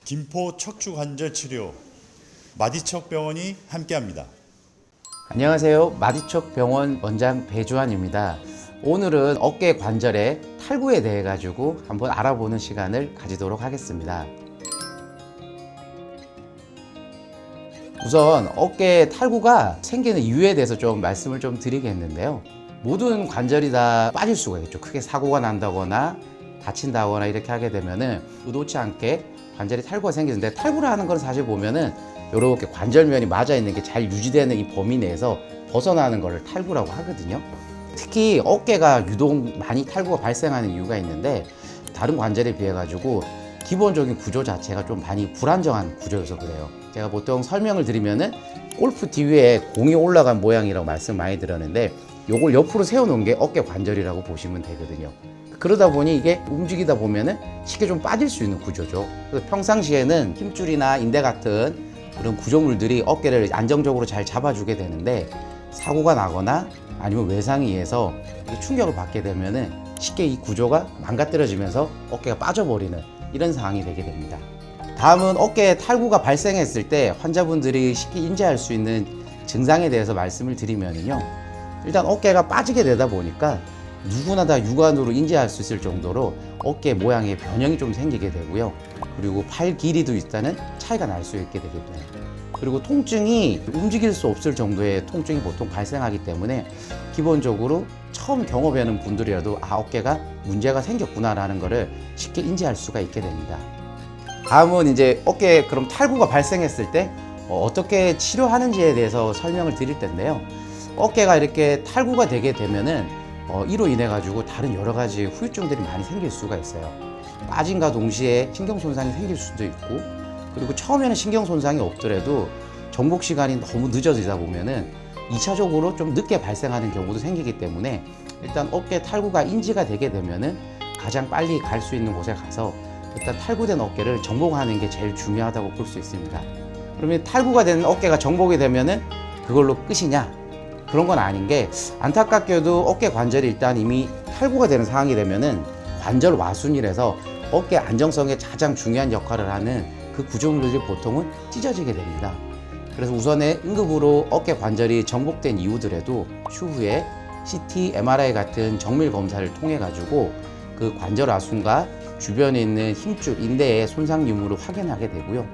김포 척추관절 치료 마디척 병원이 함께합니다. 안녕하세요. 마디척 병원 원장 배주환입니다. 오늘은 어깨 관절의 탈구에 대해 가지고 한번 알아보는 시간을 가지도록 하겠습니다. 우선 어깨 탈구가 생기는 이유에 대해서 좀 말씀을 좀 드리겠는데요. 모든 관절이 다 빠질 수가 있죠. 크게 사고가 난다거나 다친다거나 이렇게 하게 되면은 의도치 않게 관절이 탈구가 생기는데, 탈구를 하는 건 사실 보면은 이렇게 관절면이 맞아 있는 게 잘 유지되는 이 범위 내에서 벗어나는 것을 탈구라고 하거든요. 특히 어깨가 유독 많이 탈구가 발생하는 이유가 있는데, 다른 관절에 비해 가지고 기본적인 구조 자체가 좀 많이 불안정한 구조여서 그래요. 제가 보통 설명을 드리면은 골프 티 위에 공이 올라간 모양이라고 말씀 많이 드렸는데, 요걸 옆으로 세워놓은 게 어깨 관절이라고 보시면 되거든요. 그러다 보니 이게 움직이다 보면은 쉽게 좀 빠질 수 있는 구조죠. 그래서 평상시에는 힘줄이나 인대 같은 그런 구조물들이 어깨를 안정적으로 잘 잡아주게 되는데, 사고가 나거나 아니면 외상에 의해서 충격을 받게 되면은 쉽게 이 구조가 망가뜨려지면서 어깨가 빠져버리는 이런 상황이 되게 됩니다. 다음은 어깨 탈구가 발생했을 때 환자분들이 쉽게 인지할 수 있는 증상에 대해서 말씀을 드리면요. 일단 어깨가 빠지게 되다 보니까 누구나 다 육안으로 인지할 수 있을 정도로 어깨 모양의 변형이 좀 생기게 되고요. 그리고 팔 길이도 일단은 차이가 날 수 있게 되게 돼요. 그리고 통증이 움직일 수 없을 정도의 통증이 보통 발생하기 때문에 기본적으로 처음 경험하는 분들이라도 어깨가 문제가 생겼구나라는 것을 쉽게 인지할 수가 있게 됩니다. 다음은 이제 어깨에 그럼 탈구가 발생했을 때 어떻게 치료하는지에 대해서 설명을 드릴 텐데요. 어깨가 이렇게 탈구가 되게 되면은 이로 인해 가지고 다른 여러 가지 후유증들이 많이 생길 수가 있어요. 빠짐과 동시에 신경 손상이 생길 수도 있고, 그리고 처음에는 신경 손상이 없더라도 정복 시간이 너무 늦어지다 보면은 2차적으로 좀 늦게 발생하는 경우도 생기기 때문에, 일단 어깨 탈구가 인지가 되게 되면은 가장 빨리 갈 수 있는 곳에 가서 일단 탈구된 어깨를 정복하는 게 제일 중요하다고 볼 수 있습니다. 그러면 탈구가 된 어깨가 정복이 되면은 그걸로 끝이냐? 그런 건 아닌 게, 안타깝게도 어깨 관절이 일단 이미 탈구가 되는 상황이 되면은 관절 와순이라서 어깨 안정성에 가장 중요한 역할을 하는 그 구조물들이 보통은 찢어지게 됩니다. 그래서 우선에 응급으로 어깨 관절이 정복된 이후더라도 추후에 CT, MRI 같은 정밀 검사를 통해 가지고 그 관절 와순과 주변에 있는 힘줄, 인대의 손상 유무를 확인하게 되고요.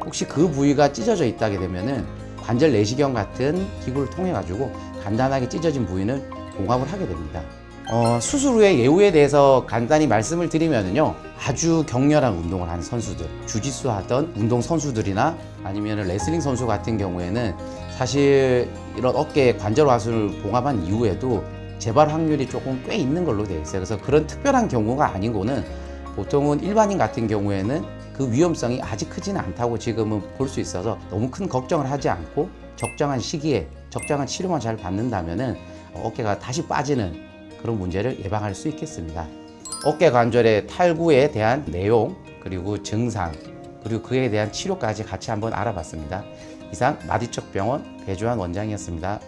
혹시 그 부위가 찢어져 있다게 되면은 관절 내시경 같은 기구를 통해 가지고 간단하게 찢어진 부위는 봉합을 하게 됩니다. 수술 후의 예후에 대해서 간단히 말씀을 드리면요. 아주 격렬한 운동을 하는 선수들, 주짓수 하던 운동 선수들이나 아니면 레슬링 선수 같은 경우에는 사실 이런 어깨 관절 와순을 봉합한 이후에도 재발 확률이 조금 꽤 있는 걸로 되어 있어요. 그래서 그런 특별한 경우가 아니고는 보통은 일반인 같은 경우에는 그 위험성이 아직 크지는 않다고 지금은 볼 수 있어서 너무 큰 걱정을 하지 않고 적정한 시기에 적정한 치료만 잘 받는다면은 어깨가 다시 빠지는 그런 문제를 예방할 수 있겠습니다. 어깨 관절의 탈구에 대한 내용, 그리고 증상, 그리고 그에 대한 치료까지 같이 한번 알아봤습니다. 이상 마디척 병원 배주환 원장이었습니다.